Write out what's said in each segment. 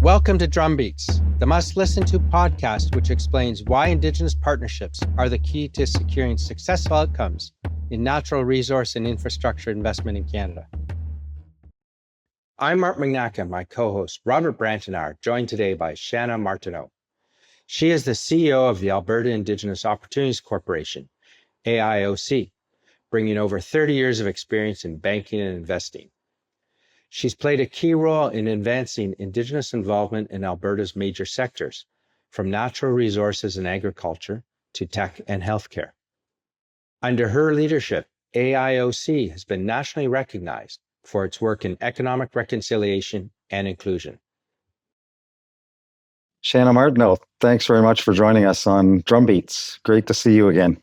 Welcome to Drumbeats, the must-listen-to podcast which explains why Indigenous partnerships are the key to securing successful outcomes in natural resource and infrastructure investment in Canada. I'm Mark Magnacca. My co-host Robert Brant and I are joined today by Chana Martineau. She is the CEO of the Alberta Indigenous Opportunities Corporation, AIOC, bringing over 30 years of experience in banking and investing. She's played a key role in advancing Indigenous involvement in Alberta's major sectors, from natural resources and agriculture to tech and healthcare. Under her leadership, AIOC has been nationally recognized for its work in economic reconciliation and inclusion. Chana Martineau, thanks very much for joining us on Drumbeats. Great to see you again.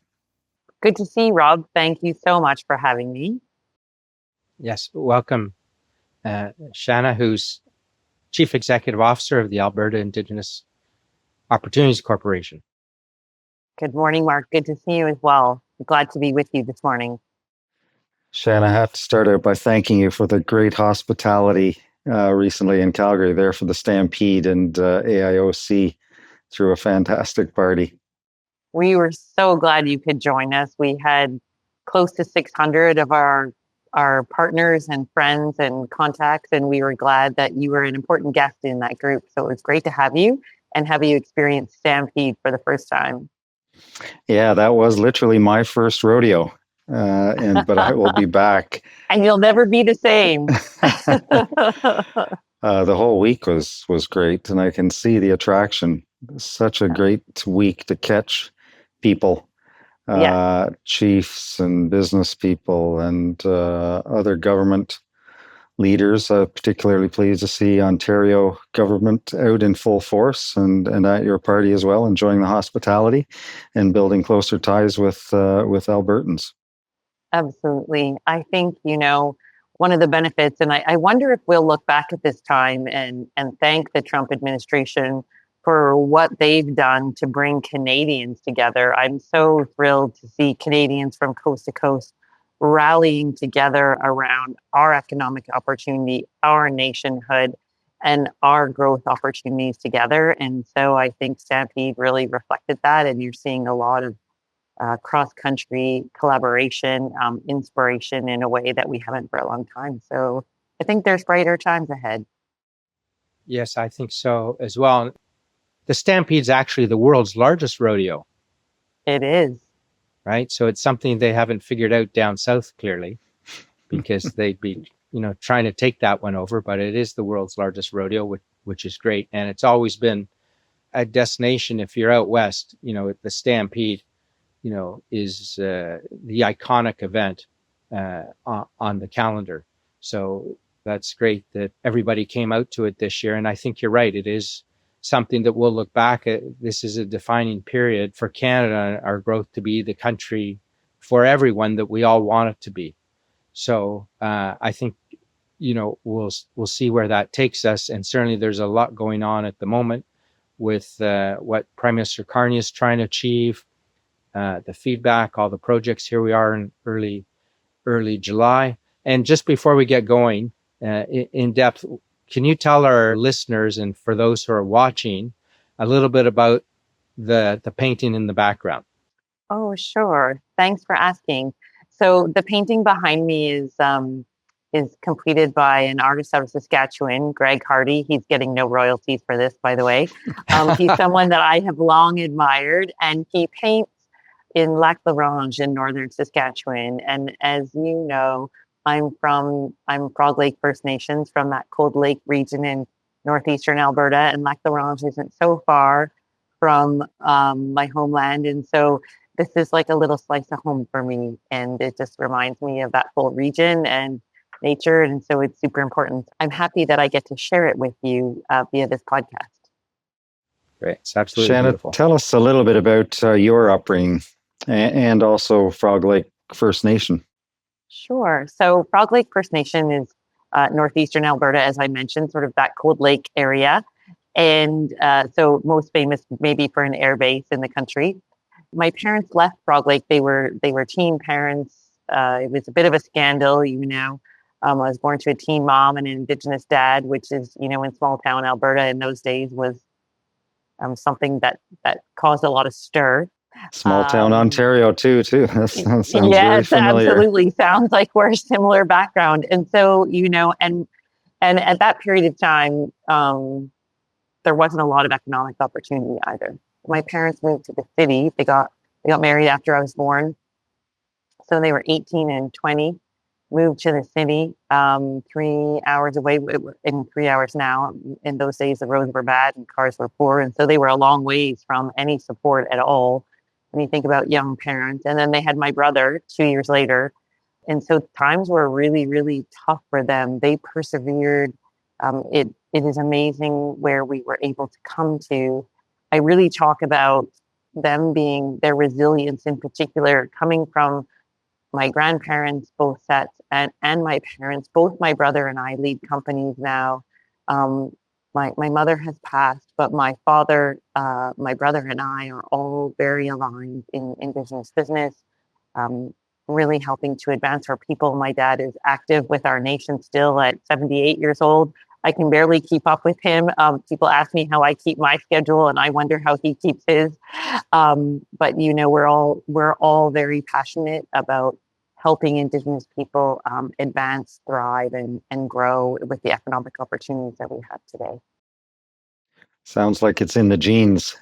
Good to see you, Rob. Thank you so much for having me. Yes, welcome. Chana, who's Chief Executive Officer of the Alberta Indigenous Opportunities Corporation. Good morning, Mark. Good to see you as well. Glad to be with you this morning. Chana, I have to start out by thanking you for the great hospitality recently in Calgary there for the Stampede, and AIOC threw a fantastic party. We were so glad you could join us. We had close to 600 of our partners and friends and contacts, and we were glad that you were an important guest in that group. So it was great to have you and have you experience Stampede for the first time. Yeah, that was literally my first rodeo, but I will be back. And you'll never be the same. The whole week was great, and I can see the attraction. Such a great week to catch people. Chiefs and business people and other government leaders. Particularly pleased to see Ontario government out in full force and at your party as well, enjoying the hospitality and building closer ties with Albertans. Absolutely. I think, one of the benefits, and I wonder if we'll look back at this time and thank the Trump administration for what they've done to bring Canadians together. I'm so thrilled to see Canadians from coast to coast rallying together around our economic opportunity, our nationhood, and our growth opportunities together. And so I think Stampede really reflected that, and you're seeing a lot of cross-country collaboration, inspiration in a way that we haven't for a long time. So I think there's brighter times ahead. Yes, I think so as well. The Stampede's actually the world's largest rodeo. It is. Right? So it's something they haven't figured out down south, clearly, because they'd be, trying to take that one over. But it is the world's largest rodeo, which is great. And it's always been a destination. If you're out west, the Stampede, is the iconic event on the calendar. So that's great that everybody came out to it this year. And I think you're right. It is something that we'll look back at. This is a defining period for Canada, our growth to be the country for everyone that we all want it to be. So I think, we'll see where that takes us. And certainly there's a lot going on at the moment with what Prime Minister Carney is trying to achieve, the feedback, all the projects. Here we are in early July. And just before we get going in depth, can you tell our listeners, and for those who are watching, a little bit about the painting in the background? Oh, sure. Thanks for asking. So the painting behind me is completed by an artist out of Saskatchewan, Greg Hardy. He's getting no royalties for this, by the way. He's someone that I have long admired, and he paints in Lac La Ronge in northern Saskatchewan. And as you know, I'm Frog Lake First Nations, from that Cold Lake region in northeastern Alberta, and Lac La Ronge isn't so far from my homeland. And so this is like a little slice of home for me, and it just reminds me of that whole region and nature. And so it's super important. I'm happy that I get to share it with you via this podcast. Great. It's absolutely Chana, beautiful. Tell us a little bit about your upbringing and also Frog Lake First Nation. Sure. So Frog Lake First Nation is northeastern Alberta, as I mentioned, sort of that Cold Lake area. And so most famous maybe for an air base in the country. My parents left Frog Lake. They were teen parents. It was a bit of a scandal, I was born to a teen mom and an Indigenous dad, which is, in small town Alberta in those days was something that caused a lot of stir. Small town Um, Ontario too. That sounds very yes, familiar. absolutely. Sounds like we're a similar background. And so, and at that period of time, there wasn't a lot of economic opportunity either. My parents moved to the city. They got married after I was born. So they were 18 and 20, moved to the city, 3 hours away, in 3 hours now. In those days, the roads were bad and cars were poor. And so they were a long ways from any support at all when you think about young parents. And then they had my brother 2 years later. And so times were really, really tough for them. They persevered. It is amazing where we were able to come to. I really talk about them being their resilience in particular, coming from my grandparents, both sets, and my parents. Both my brother and I lead companies now. My mother has passed, but my father, my brother, and I are all very aligned in Indigenous business, um, really helping to advance our people. My dad is active with our nation still at 78 years old. I can barely keep up with him. People ask me how I keep my schedule, and I wonder how he keeps his. But we're all very passionate about helping Indigenous people advance, thrive, and grow with the economic opportunities that we have today. Sounds like it's in the genes.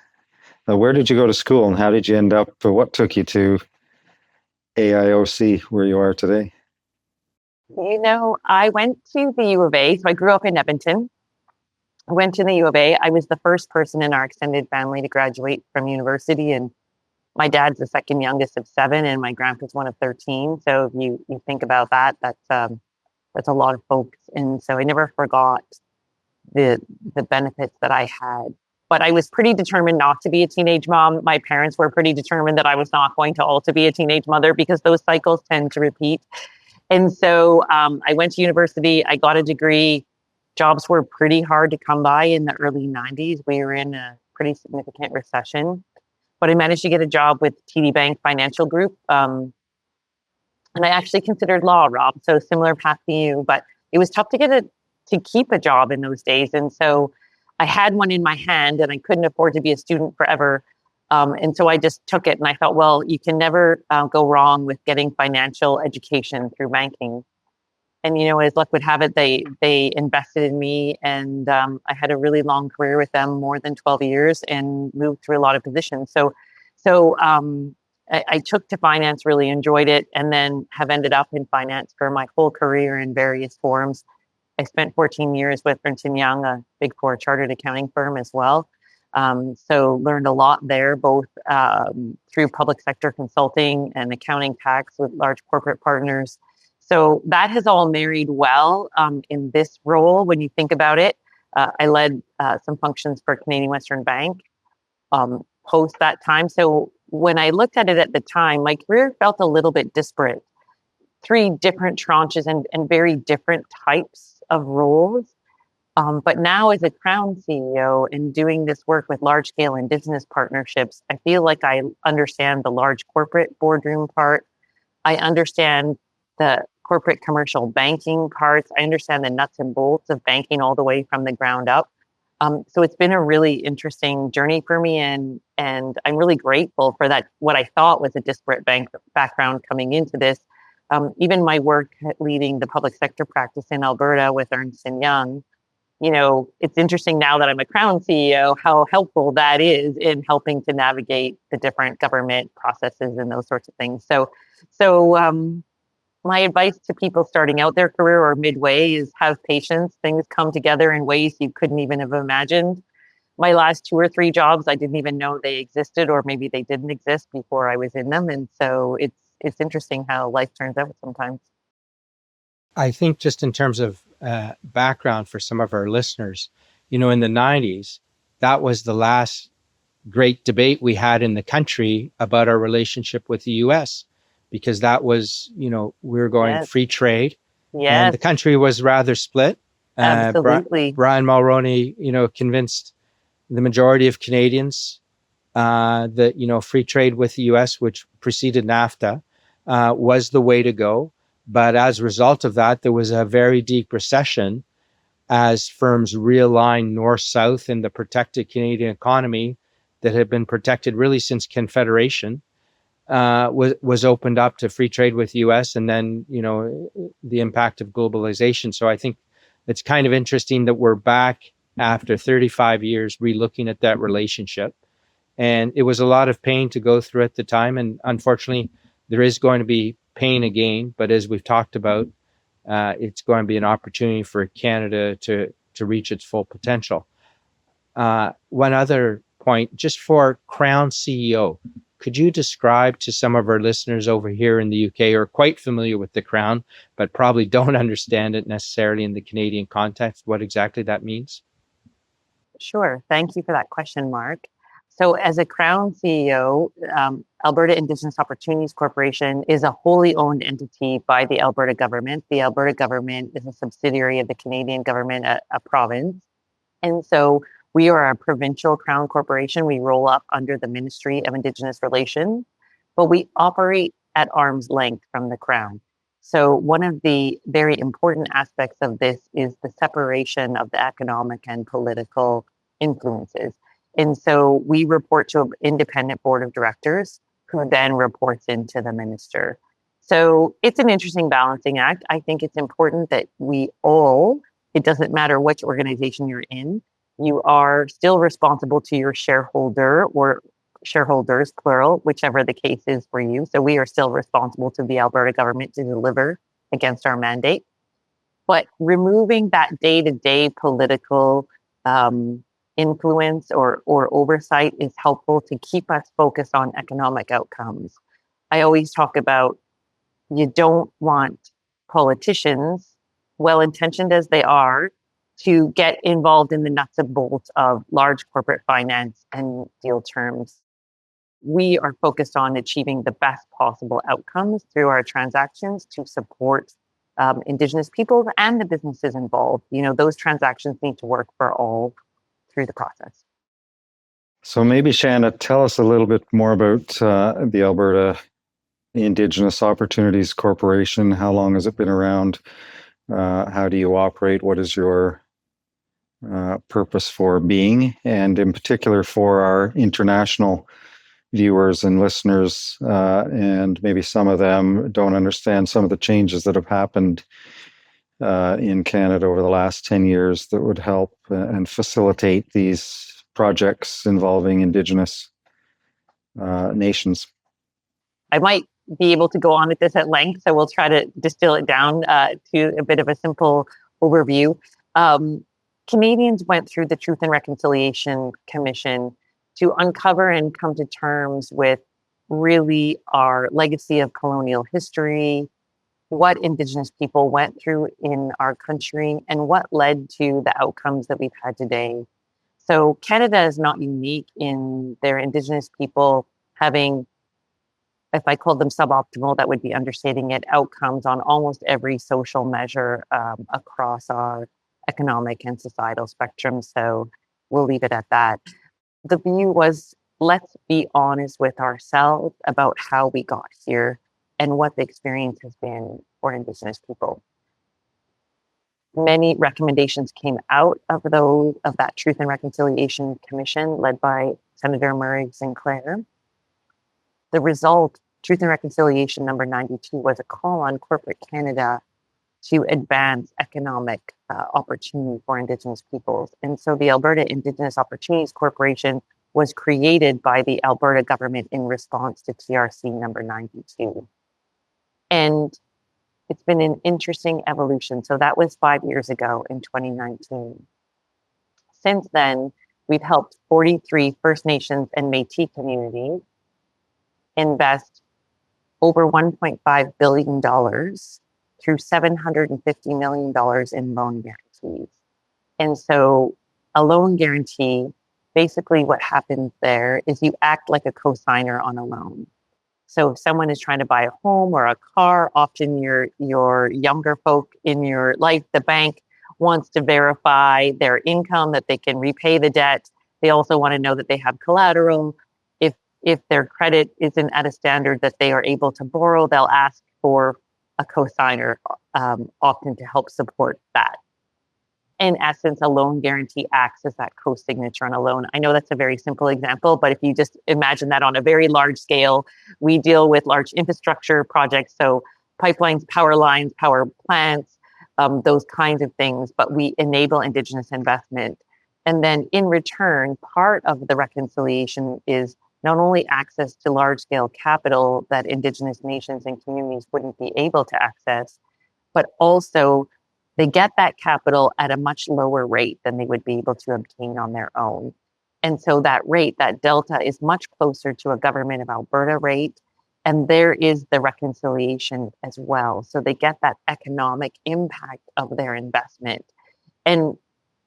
Now, where did you go to school and how did you end up? What took you to AIOC, where you are today? I went to the U of A. So I grew up in Edmonton. I went to the U of A. I was the first person in our extended family to graduate from university. And my dad's the second youngest of seven, and my grandpa's one of 13. So if you think about that, that's a lot of folks. And so I never forgot the benefits that I had. But I was pretty determined not to be a teenage mom. My parents were pretty determined that I was not going to also be a teenage mother because those cycles tend to repeat. And so I went to university. I got a degree. Jobs were pretty hard to come by in the early 90s. We were in a pretty significant recession. But I managed to get a job with TD Bank Financial Group. And I actually considered law, Rob. So similar path to you. But it was tough to keep a job in those days. And so I had one in my hand and I couldn't afford to be a student forever. And so I just took it and I thought, well, you can never go wrong with getting financial education through banking. And, as luck would have it, they invested in me and I had a really long career with them, more than 12 years, and moved through a lot of positions. So I took to finance, really enjoyed it, and then have ended up in finance for my whole career in various forms. I spent 14 years with Ernst & Young, a Big Four chartered accounting firm as well. So learned a lot there, both through public sector consulting and accounting tax with large corporate partners. So that has all married well in this role. When you think about it, I led some functions for Canadian Western Bank post that time. So when I looked at it at the time, my career felt a little bit disparate. 3 different tranches and very different types of roles. But now as a Crown CEO and doing this work with large scale Indigenous partnerships, I feel like I understand the large corporate boardroom part. I understand the corporate commercial banking parts. I understand the nuts and bolts of banking all the way from the ground up. So it's been a really interesting journey for me, and I'm really grateful for that. What I thought was a disparate background coming into this. Even my work leading the public sector practice in Alberta with Ernst & Young, it's interesting now that I'm a Crown CEO, how helpful that is in helping to navigate the different government processes and those sorts of things. So my advice to people starting out their career or midway is have patience. Things come together in ways you couldn't even have imagined. My last 2 or 3 jobs, I didn't even know they existed, or maybe they didn't exist before I was in them. And so it's interesting how life turns out sometimes. I think just in terms of background for some of our listeners, in the 90s, that was the last great debate we had in the country about our relationship with the US, because that was, we were going Yes. free trade, Yes, and the country was rather split. absolutely. Brian Mulroney, convinced the majority of Canadians that, free trade with the US, which preceded NAFTA, was the way to go. But as a result of that, there was a very deep recession as firms realigned north-south in the protected Canadian economy that had been protected really since Confederation was opened up to free trade with the U.S. and then, the impact of globalization. So I think it's kind of interesting that we're back after 35 years relooking at that relationship. And it was a lot of pain to go through at the time. And unfortunately, there is going to be pain again. But as we've talked about, it's going to be an opportunity for Canada to reach its full potential. One other point, just for Crown CEO, could you describe to some of our listeners over here in the UK who are quite familiar with the Crown, but probably don't understand it necessarily in the Canadian context, what exactly that means? Sure. Thank you for that question, Mark. So as a Crown CEO, Alberta Indigenous Opportunities Corporation is a wholly owned entity by the Alberta government. The Alberta government is a subsidiary of the Canadian government, a province. And so we are a provincial Crown corporation. We roll up under the Ministry of Indigenous Relations, but we operate at arm's length from the Crown. So one of the very important aspects of this is the separation of the economic and political influences. And so we report to an independent board of directors who then reports into the minister. So it's an interesting balancing act. I think it's important that we all, it doesn't matter which organization you're in, you are still responsible to your shareholder or shareholders, plural, whichever the case is for you. So we are still responsible to the Alberta government to deliver against our mandate. But removing that day-to-day political influence or oversight is helpful to keep us focused on economic outcomes. I always talk about you don't want politicians, well-intentioned as they are, to get involved in the nuts and bolts of large corporate finance and deal terms. We are focused on achieving the best possible outcomes through our transactions to support Indigenous people and the businesses involved. Those transactions need to work for all through the process. So maybe, Chana, tell us a little bit more about the Alberta Indigenous Opportunities Corporation. How long has it been around? How do you operate? What is your purpose for being? And in particular for our international viewers and listeners, and maybe some of them don't understand some of the changes that have happened in Canada over the last 10 years that would help and facilitate these projects involving Indigenous nations. I might be able to go on with this at length, so we'll try to distill it down to a bit of a simple overview. Canadians went through the Truth and Reconciliation Commission to uncover and come to terms with really our legacy of colonial history, what Indigenous people went through in our country, and what led to the outcomes that we've had today. So Canada is not unique in their Indigenous people having, if I called them suboptimal, that would be understating it, outcomes on almost every social measure across our economic and societal spectrum. So we'll leave it at that. The view was, let's be honest with ourselves about how we got here and what the experience has been for Indigenous people. Many recommendations came out of that Truth and Reconciliation Commission led by Senator Murray Sinclair. The result, Truth and Reconciliation number 92, was a call on corporate Canada to advance economic opportunity for Indigenous peoples. And so the Alberta Indigenous Opportunities Corporation was created by the Alberta government in response to TRC number 92. And it's been an interesting evolution. So that was 5 years ago in 2019. Since then, we've helped 43 First Nations and Métis communities invest over $1.5 billion through $750 million in loan guarantees. And so a loan guarantee, basically what happens there is you act like a co-signer on a loan. So if someone is trying to buy a home or a car, often your younger folk in your life, the bank wants to verify their income, that they can repay the debt. They also want to know that they have collateral. If their credit isn't at a standard that they are able to borrow, they'll ask for a co-signer, often to help support that. In essence, a loan guarantee acts as that co-signature on a loan. I know that's a very simple example, but if you just imagine that on a very large scale, we deal with large infrastructure projects, so pipelines, power lines, power plants, those kinds of things, but we enable Indigenous investment. And then in return, part of the reconciliation is not only access to large-scale capital that Indigenous nations and communities wouldn't be able to access, but also they get that capital at a much lower rate than they would be able to obtain on their own. And so that rate, that delta, is much closer to a government of Alberta rate. And there is the reconciliation as well. So they get that economic impact of their investment. And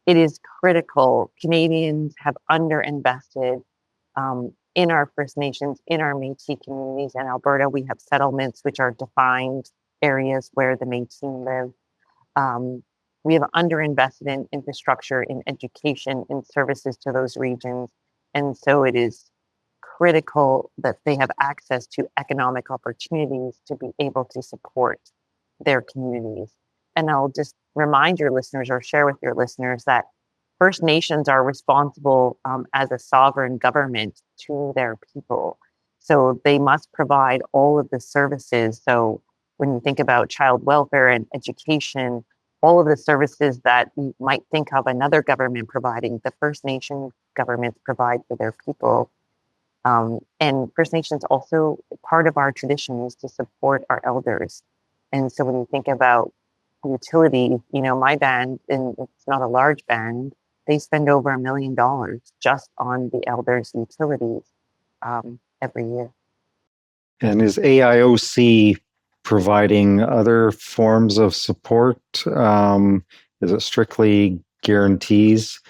it is critical. Canadians have underinvested in our First Nations, in our Métis communities. In Alberta, we have settlements, which are defined areas where the Métis live. We have underinvested in infrastructure, in education, in services to those regions. And so it is critical that they have access to economic opportunities to be able to support their communities. And I'll just remind your listeners, or share with your listeners, that First Nations are responsible as a sovereign government to their people. So they must provide all of the services. So when you think about child welfare and education, all of the services that you might think of another government providing, the First Nation governments provide for their people. And First Nations also, part of our tradition is to support our elders. And so when you think about utilities, my band, and it's not a large band, they spend over $1 million just on the elders' utilities every year. And is AIOC providing other forms of support? Is it strictly guarantees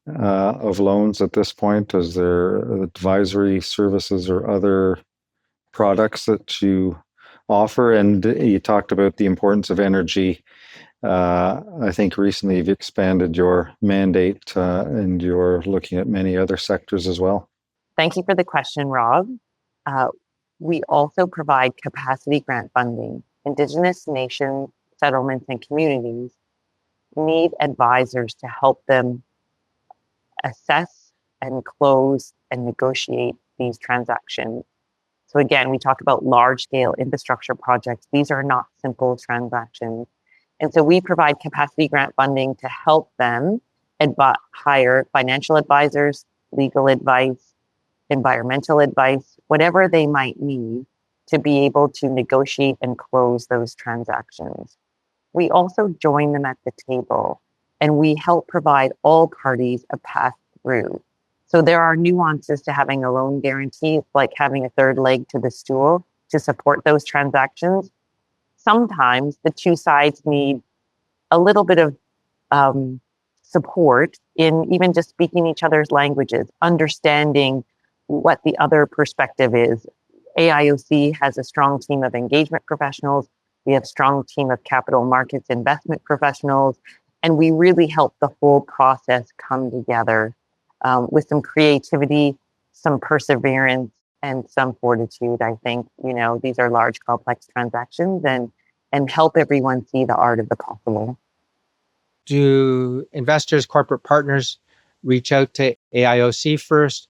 of loans at this point? Is there advisory services or other products that you offer? And you talked about the importance of energy. I think recently you've expanded your mandate and you're looking at many other sectors as well. Thank you for the question, Rob. We also provide capacity grant funding. Indigenous nations, settlements, and communities need advisors to help them assess and close and negotiate these transactions. So again, we talk about large-scale infrastructure projects. These are not simple transactions. And so we provide capacity grant funding to help them hire financial advisors, legal advice, environmental advice, whatever they might need to be able to negotiate and close those transactions. We also join them at the table, and we help provide all parties a path through. So there are nuances to having a loan guarantee. It's like having a third leg to the stool to support those transactions. Sometimes the two sides need a little bit of support in even just speaking each other's languages, understanding what the other perspective is. AIOC has a strong team of engagement professionals. We have a strong team of capital markets investment professionals, and we really help the whole process come together with some creativity, some perseverance, and some fortitude. I think, these are large, complex transactions, and help everyone see the art of the possible. Do investors, corporate partners reach out to AIOC first,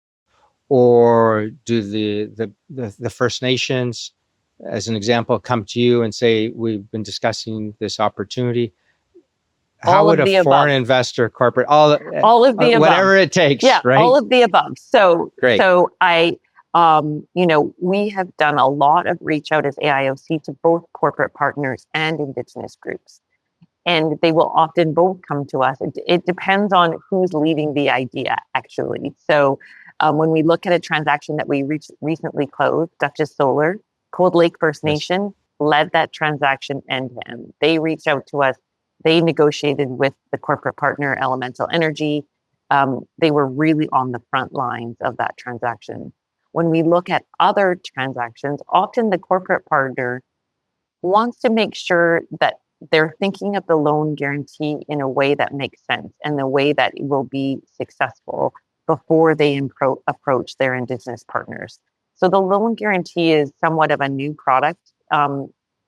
or do the First Nations, as an example, come to you and say, we've been discussing this opportunity? How would a foreign investor, corporate, all of the above, whatever it takes, right? All of the above. So great. So we have done a lot of reach out as AIOC to both corporate partners and Indigenous groups. And they will often both come to us. It depends on who's leading the idea, actually. So when we look at a transaction that we recently closed, Duchess Solar, Cold Lake First Nation led that transaction end to end. They reached out to us. They negotiated with the corporate partner, Elemental Energy. They were really on the front lines of that transaction. When we look at other transactions, often the corporate partner wants to make sure that they're thinking of the loan guarantee in a way that makes sense and the way that it will be successful before they approach their Indigenous partners. So the loan guarantee is somewhat of a new product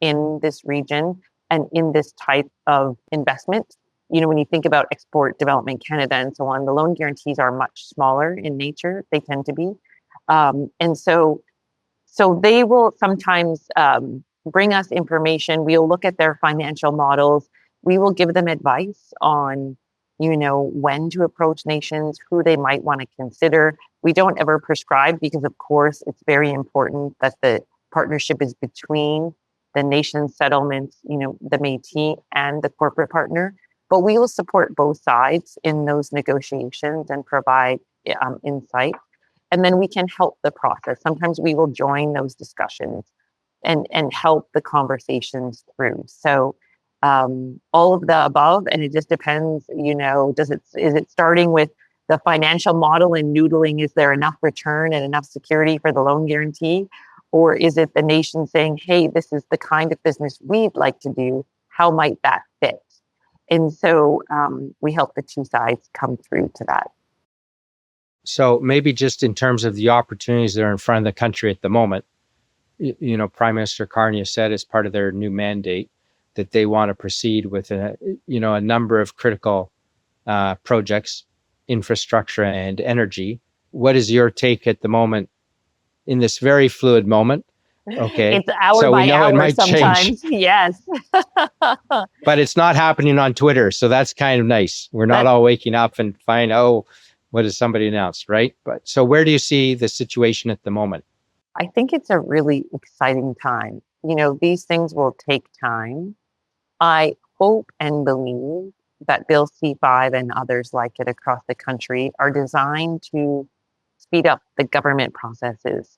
in this region and in this type of investment. You know, when you think about Export Development Canada and so on, the loan guarantees are much smaller in nature. They tend to be. And so they will sometimes bring us information. We'll look at their financial models. We will give them advice on, you know, when to approach nations, who they might want to consider. We don't ever prescribe because, of course, it's very important that the partnership is between the nation settlements, you know, the Métis and the corporate partner. But we will support both sides in those negotiations and provide insight. And then we can help the process. Sometimes we will join those discussions and help the conversations through. So all of the above, and it just depends, you know, is it starting with the financial model and noodling, is there enough return and enough security for the loan guarantee? Or is it the nation saying, hey, this is the kind of business we'd like to do, how might that fit? And so we help the two sides come through to that. So maybe just in terms of the opportunities that are in front of the country at the moment, you know, Prime Minister Carney said as part of their new mandate that they want to proceed with a number of critical projects, infrastructure and energy. What is your take at the moment in this very fluid moment? Okay, it's hour so by we know hour it might sometimes. change. Yes. But it's not happening on Twitter, so that's kind of nice. We're not all waking up and find, oh, what has somebody announced, right? But so where do you see the situation at the moment? I think it's a really exciting time. You know, these things will take time. I hope and believe that Bill C5 and others like it across the country are designed to speed up the government processes,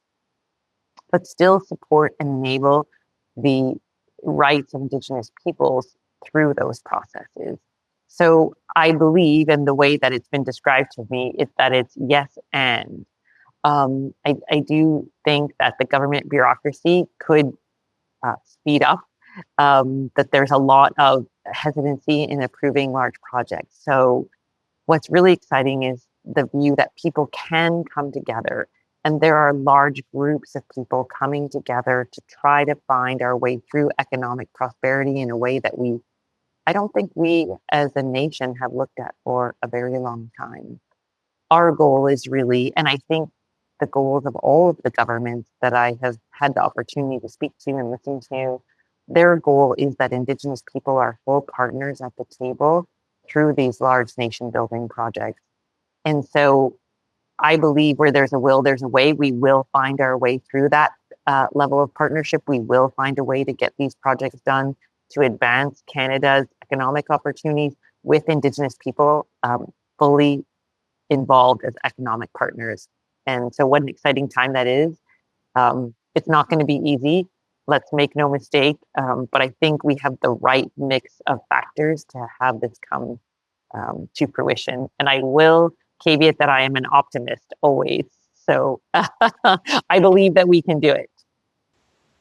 but still support and enable the rights of Indigenous peoples through those processes. So I believe, and the way that it's been described to me, is that it's yes and. I do think that the government bureaucracy could speed up, that there's a lot of hesitancy in approving large projects. So what's really exciting is the view that people can come together, and there are large groups of people coming together to try to find our way through economic prosperity in a way that I don't think we as a nation have looked at for a very long time. Our goal is really, and I think the goals of all of the governments that I have had the opportunity to speak to and listen to, their goal is that Indigenous people are full partners at the table through these large nation building projects. And so I believe where there's a will, there's a way. We will find our way through that level of partnership. We will find a way to get these projects done to advance Canada's economic opportunities with Indigenous people fully involved as economic partners. And so what an exciting time that is. It's not going to be easy. Let's make no mistake. But I think we have the right mix of factors to have this come to fruition. And I will caveat that I am an optimist always. So I believe that we can do it.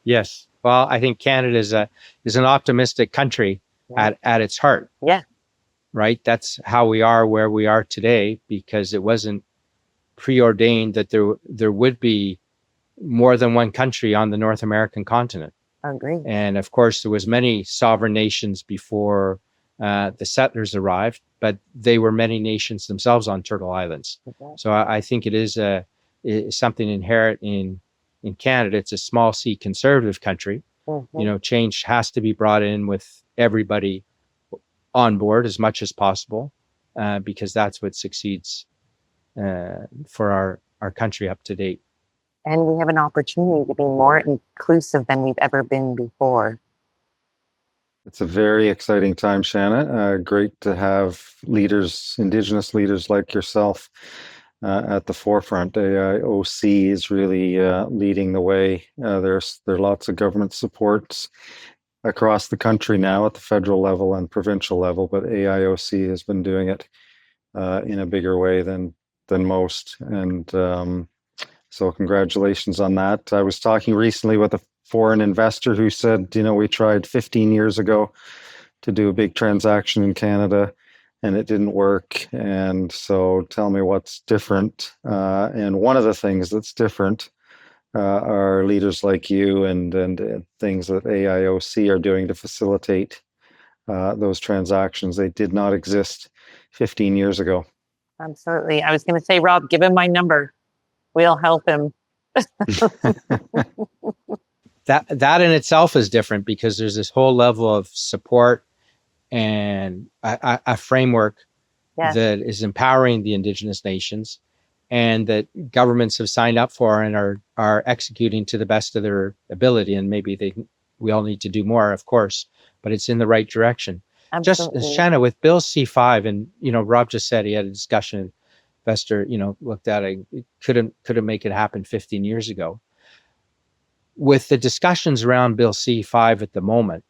Yes. Well, I think Canada is an optimistic country at its heart. Yeah. Right. That's how we are where we are today, because it wasn't preordained that there would be more than one country on the North American continent. I agree. And of course, there was many sovereign nations before the settlers arrived, but they were many nations themselves on Turtle Islands. Okay. So I think it is something inherent in Canada. It's a small C conservative country. Mm-hmm. You know, change has to be brought in with everybody on board as much as possible, because that's what succeeds for our country up to date. And we have an opportunity to be more inclusive than we've ever been before. It's a very exciting time, Chana. Great to have leaders, Indigenous leaders like yourself at the forefront. AIOC is really leading the way. There are lots of government supports across the country now at the federal level and provincial level, but AIOC has been doing it in a bigger way than most. And so congratulations on that. I was talking recently with a foreign investor who said, you know, we tried 15 years ago to do a big transaction in Canada and it didn't work. And so tell me what's different. And one of the things that's different are leaders like you and things that AIOC are doing to facilitate those transactions. They did not exist 15 years ago. Absolutely. I was going to say, Rob, give him my number. We'll help him. That in itself is different because there's this whole level of support and a framework Yes. that is empowering the Indigenous nations and that governments have signed up for and are executing to the best of their ability. And maybe we all need to do more, of course, but it's in the right direction. Absolutely. Just Chana, with Bill C5, and Rob just said he had a discussion. Investor, looked at it, couldn't make it happen 15 years ago. With the discussions around Bill C5 at the moment,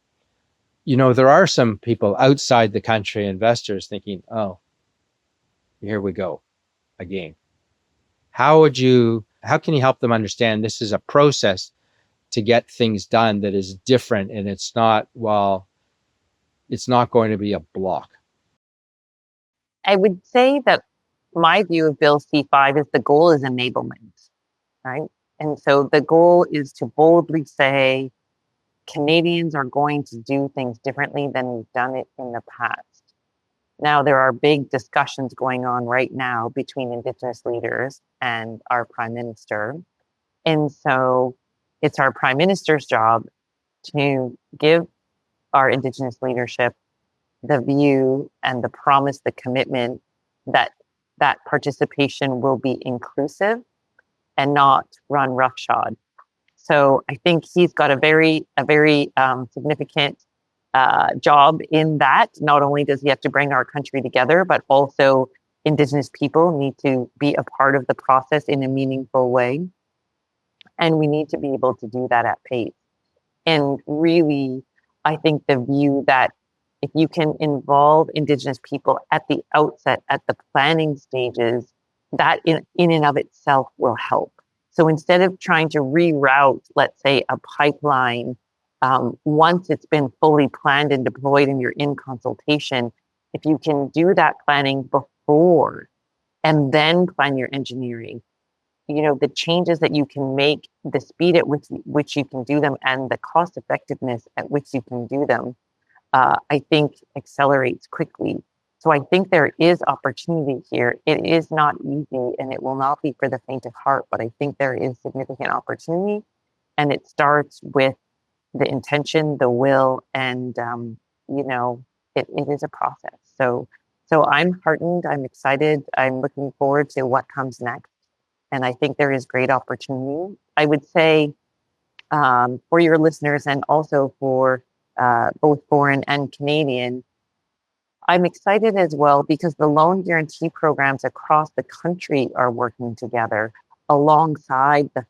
there are some people outside the country, investors, thinking, "Oh, here we go again." How can you help them understand this is a process to get things done that is different, and it's not going to be a block? I would say that my view of Bill C5 is the goal is enablement, right? And so the goal is to boldly say Canadians are going to do things differently than we've done it in the past. Now, there are big discussions going on right now between Indigenous leaders and our Prime Minister. And so it's our Prime Minister's job to give our Indigenous leadership the view and the promise, the commitment that participation will be inclusive and not run roughshod. So I think he's got a very significant job in that. Not only does he have to bring our country together, but also Indigenous people need to be a part of the process in a meaningful way. And we need to be able to do that at pace. And really, I think the view that if you can involve Indigenous people at the outset, at the planning stages, that in and of itself will help. So instead of trying to reroute, let's say, a pipeline, once it's been fully planned and deployed and you're in consultation, if you can do that planning before and then plan your engineering, the changes that you can make, the speed at which you can do them, and the cost effectiveness at which you can do them, I think accelerates quickly. So I think there is opportunity here. It is not easy and it will not be for the faint of heart, but I think there is significant opportunity. And it starts with the intention, the will, and, it is a process. So I'm heartened, I'm excited, I'm looking forward to what comes next. And I think there is great opportunity. I would say for your listeners and also for both foreign and Canadian, I'm excited as well because the loan guarantee programs across the country are working together alongside the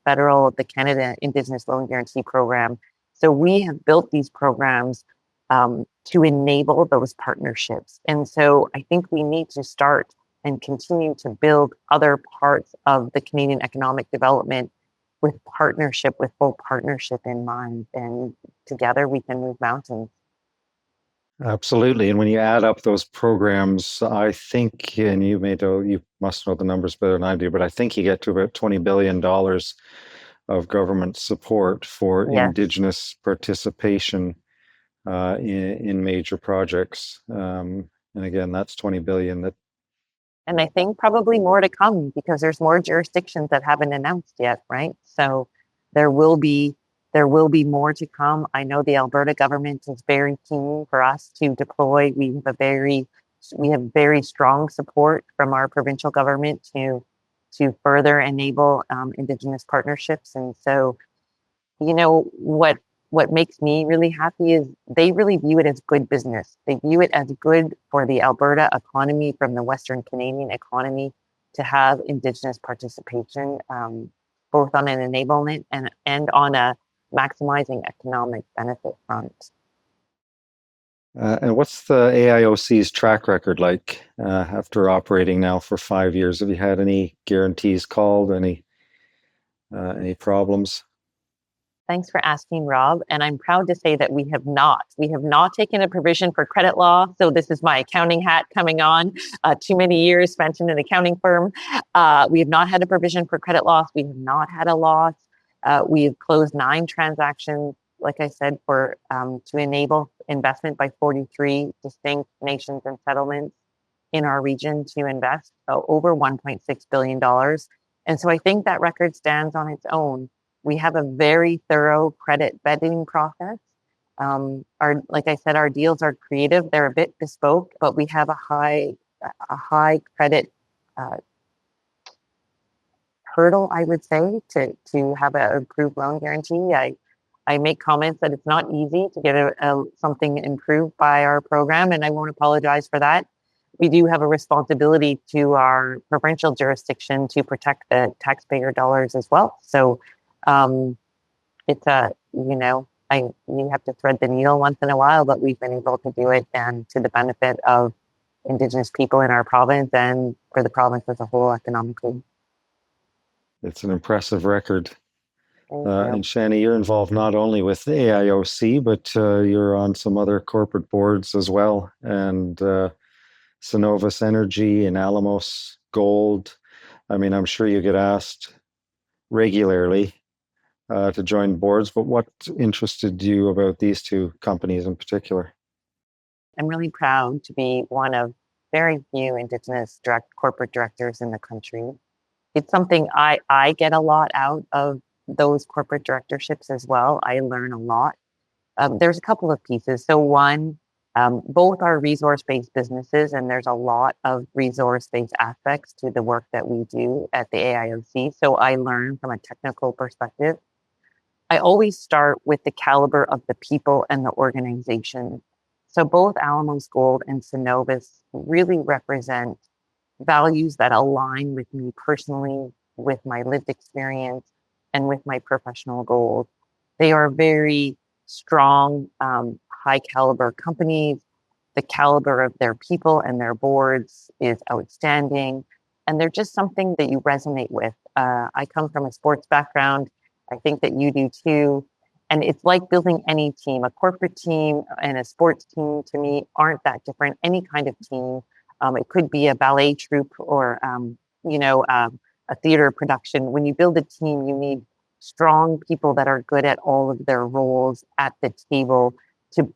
Canada Indigenous Loan Guarantee Program. So we have built these programs to enable those partnerships. And so I think we need to start and continue to build other parts of the Canadian economic development with full partnership in mind. And together we can move mountains. Absolutely. And when you add up those programs, I think, and you must know the numbers better than I do, but I think you get to about $20 billion of government support for Yes. Indigenous participation in major projects. And again, that's 20 billion. And I think probably more to come because there's more jurisdictions that haven't announced yet, right? So there will be more to come. I know the Alberta government is very keen for us to deploy. We have very strong support from our provincial government to further enable Indigenous partnerships. And so, what makes me really happy is they really view it as good business. They view it as good for the Alberta economy, from the Western Canadian economy, to have Indigenous participation, both on an enablement and on a maximizing economic benefit front. And what's the AIOC's track record like after operating now for 5 years? Have you had any guarantees called, any problems? Thanks for asking, Rob. And I'm proud to say that we have not. We have not taken a provision for credit law. So this is my accounting hat coming on. Too many years spent in an accounting firm. We have not had a provision for credit loss. We have not had a loss. We've closed 9 transactions, like I said, for to enable investment by 43 distinct nations and settlements in our region to invest over $1.6 billion. And so I think that record stands on its own. We have a very thorough credit vetting process. Like I said, our deals are creative. They're a bit bespoke, but we have a high credit hurdle, I would say, to have an approved loan guarantee. I make comments that it's not easy to get something improved by our program, and I won't apologize for that. We do have a responsibility to our provincial jurisdiction to protect the taxpayer dollars as well. So it's you have to thread the needle once in a while, but we've been able to do it and to the benefit of Indigenous people in our province and for the province as a whole economically. It's an impressive record. Thank And Chana, you're involved not only with the AIOC, but you're on some other corporate boards as well. And Synovus Energy and Alamos Gold. I mean, I'm sure you get asked regularly to join boards, but what interested you about these two companies in particular? I'm really proud to be one of very few Indigenous corporate directors in the country. It's something I get a lot out of those corporate directorships as well. I learn a lot. There's a couple of pieces. So one, both are resource-based businesses, and there's a lot of resource-based aspects to the work that we do at the AIOC. So I learn from a technical perspective. I always start with the caliber of the people and the organization. So both Alamos Gold and Synovus really represent values that align with me personally, with my lived experience, and with my professional goals. They are very strong, high caliber companies. The caliber of their people and their boards is outstanding. And they're just something that you resonate with. I come from a sports background. I think that you do too. And it's like building any team. A corporate team and a sports team, to me, aren't that different. Any kind of team. It could be a ballet troupe or, a theater production. When you build a team, you need strong people that are good at all of their roles at the table to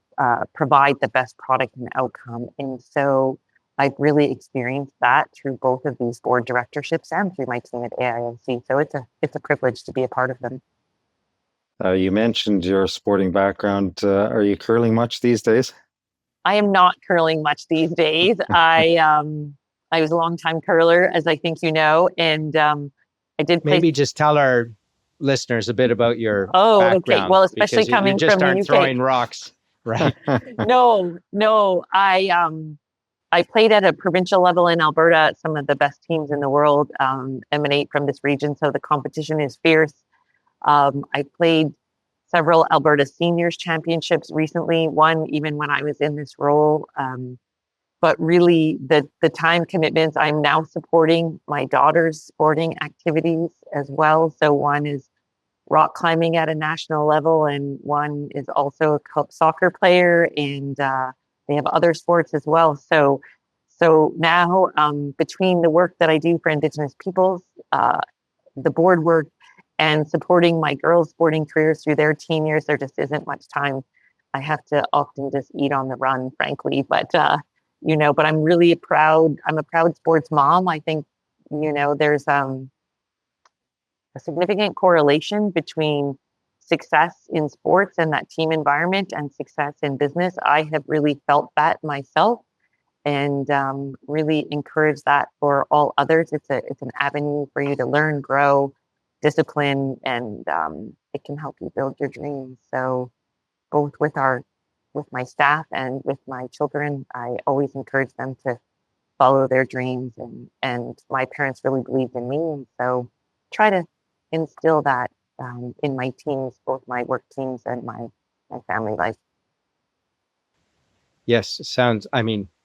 provide the best product and outcome. And so I've really experienced that through both of these board directorships and through my team at AIOC. So it's a privilege to be a part of them. You mentioned your sporting background. Are you curling much these days? I am not curling much these days. I was a longtime curler, as I think you know, and I did play. Maybe just tell our listeners a bit about your background. Okay. Well, especially coming you just from aren't the UK. throwing rocks, right? No. I played at a provincial level in Alberta. Some of the best teams in the world emanate from this region, so the competition is fierce. I played several Alberta Seniors Championships recently, one even when I was in this role. But really, the time commitments, I'm now supporting my daughter's sporting activities as well. So one is rock climbing at a national level, and one is also a soccer player, and they have other sports as well. So now, between the work that I do for Indigenous peoples, the board work, and supporting my girls' sporting careers through their teen years, there just isn't much time. I have to often just eat on the run, frankly. But but I'm really proud. I'm a proud sports mom. I think there's a significant correlation between success in sports and that team environment and success in business. I have really felt that myself, and really encourage that for all others. It's an avenue for you to learn, grow, discipline, and it can help you build your dreams. So both with my staff and with my children, I always encourage them to follow their dreams, and my parents really believed in me, and so try to instill that in my teams, both my work teams and my family life. Yes,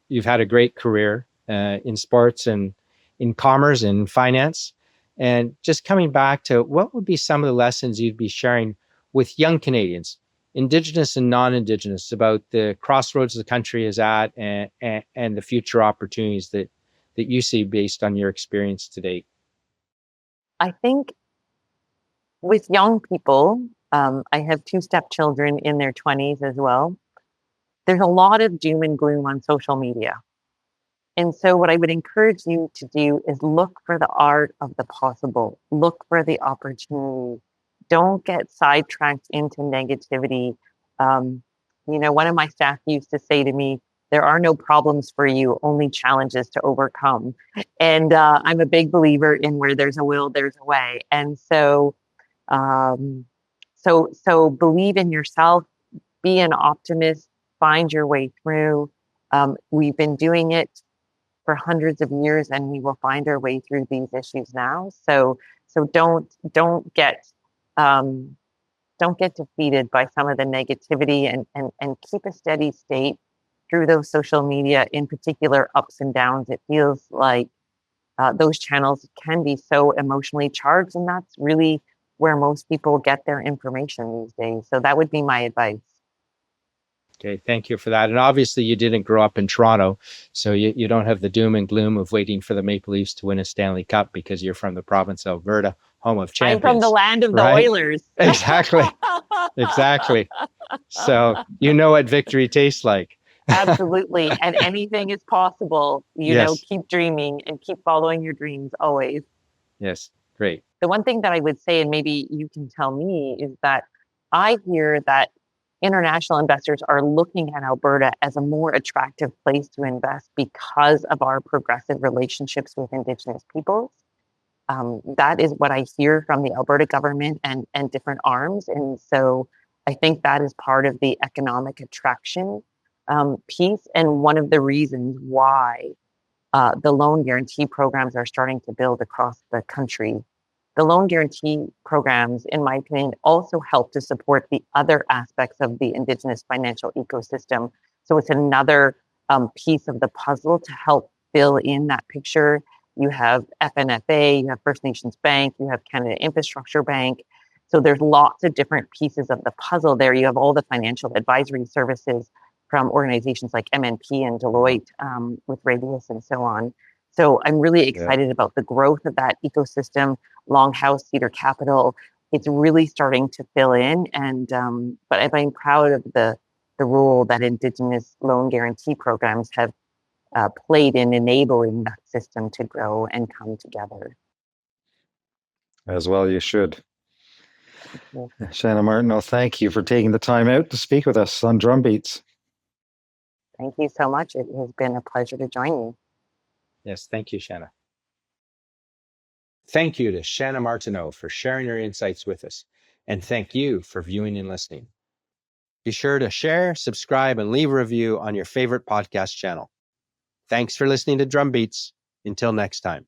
you've had a great career in sports and in commerce and finance. And just coming back to what would be some of the lessons you'd be sharing with young Canadians, Indigenous and non-Indigenous, about the crossroads the country is at and the future opportunities that you see based on your experience to date? I think with young people, I have two stepchildren in their 20s as well. There's a lot of doom and gloom on social media. And so, what I would encourage you to do is look for the art of the possible, look for the opportunity. Don't get sidetracked into negativity. Um, one of my staff used to say to me, there are no problems for you, only challenges to overcome. And I'm a big believer in where there's a will, there's a way. And um, so believe in yourself, be an optimist, find your way through. We've been doing it for hundreds of years, and we will find our way through these issues now. So um, don't get defeated by some of the negativity, and keep a steady state through those social media, in particular ups and downs. It feels like those channels can be so emotionally charged, and that's really where most people get their information these days. So that would be my advice. Okay, thank you for that. And obviously, you didn't grow up in Toronto, so you don't have the doom and gloom of waiting for the Maple Leafs to win a Stanley Cup because you're from the province of Alberta, home of champions. I'm from the land of the right? Oilers. Exactly. Exactly. So you know what victory tastes like. Absolutely. And anything is possible. Yes. Keep dreaming and keep following your dreams always. Yes. Great. The one thing that I would say, and maybe you can tell me, is that I hear that international investors are looking at Alberta as a more attractive place to invest because of our progressive relationships with Indigenous peoples. That is what I hear from the Alberta government and different arms. And so I think that is part of the economic attraction piece, and one of the reasons why the loan guarantee programs are starting to build across the country. The loan guarantee programs, in my opinion, also help to support the other aspects of the Indigenous financial ecosystem. So it's another piece of the puzzle to help fill in that picture. You have FNFA, you have First Nations Bank, you have Canada Infrastructure Bank. So there's lots of different pieces of the puzzle there. You have all the financial advisory services from organizations like MNP and Deloitte, with Radius and so on. So I'm really excited about the growth of that ecosystem. Longhouse, Cedar Capital, it's really starting to fill in. And but I'm proud of the role that Indigenous loan guarantee programs have played in enabling that system to grow and come together. As well, you should. Yeah. Chana Martineau, thank you for taking the time out to speak with us on Drumbeats. Thank you so much. It has been a pleasure to join you. Yes, thank you, Chana. Thank you to Chana Martineau for sharing her insights with us. And thank you for viewing and listening. Be sure to share, subscribe, and leave a review on your favorite podcast channel. Thanks for listening to Drumbeats. Until next time.